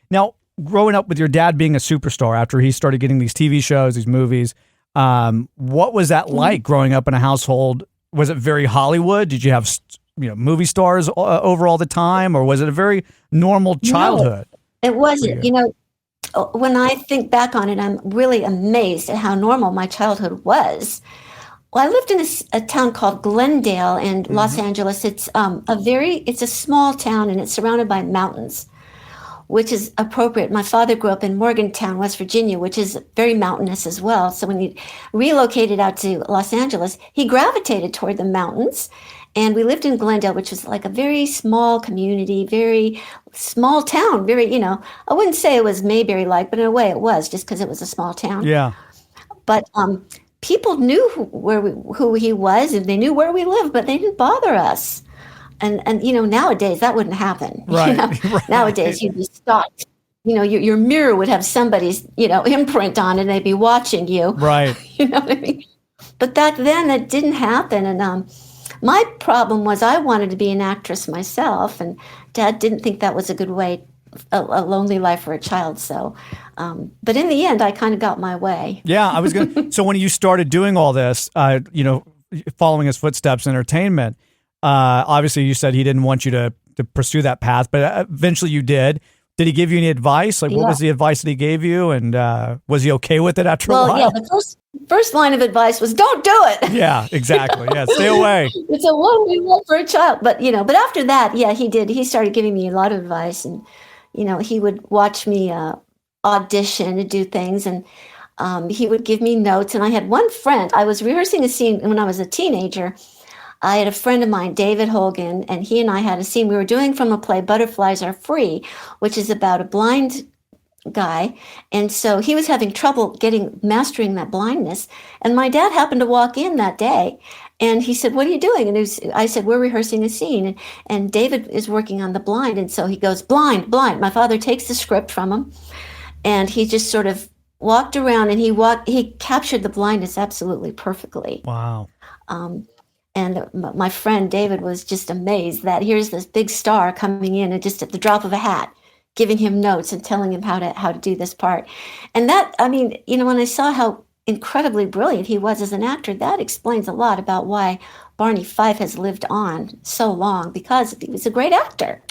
Now, growing up with your dad being a superstar after he started getting these TV shows, these movies, what was that like growing up in a household? Was it very Hollywood? Did you have movie stars over all the time, or was it a very normal childhood? No, it wasn't. When I think back on it, I'm really amazed at how normal my childhood was. Well, I lived in a town called Glendale in Los Angeles. It's it's a small town, and it's surrounded by mountains, which is appropriate. My father grew up in Morgantown, West Virginia, which is very mountainous as well. So when he relocated out to Los Angeles, he gravitated toward the mountains. And we lived in Glendale, which was like a very small community, very small town, I wouldn't say it was Mayberry-like, but in a way it was, just because it was a small town. Yeah. But people knew who he was, and they knew where we lived, but they didn't bother us. And nowadays that wouldn't happen. Right. Right. Nowadays you'd be stalked. Your mirror would have somebody's imprint on it, and they'd be watching you. Right. You know what I mean? But back then that didn't happen, and my problem was I wanted to be an actress myself, and Dad didn't think that was a good way, a lonely life for a child. So, but in the end, I kind of got my way. Yeah, I was going. So when you started doing all this, following his footsteps in entertainment, obviously you said he didn't want you to pursue that path, but eventually you did. Did he give you any advice? Like, what was the advice that he gave you? And was he okay with it after a while? Well, yeah, the first line of advice was, don't do it. Yeah, exactly. Yeah, stay away. It's a lonely life for a child. But, but after that, yeah, he did. He started giving me a lot of advice. And, he would watch me audition and do things. And he would give me notes. And I had one friend. I was rehearsing a scene when I was a teenager. I had a friend of mine, David Hogan, and he and I had a scene we were doing from a play, Butterflies Are Free, which is about a blind guy. And so he was having trouble mastering that blindness. And my dad happened to walk in that day, and he said, what are you doing? And I said, we're rehearsing a scene. And David is working on the blind. And so he goes, blind, blind. My father takes the script from him, and he just sort of walked around, and he captured the blindness absolutely perfectly. Wow. And my friend David was just amazed that here's this big star coming in and just at the drop of a hat, giving him notes and telling him how to do this part. And that, when I saw how incredibly brilliant he was as an actor, that explains a lot about why Barney Fife has lived on so long, because he was a great actor.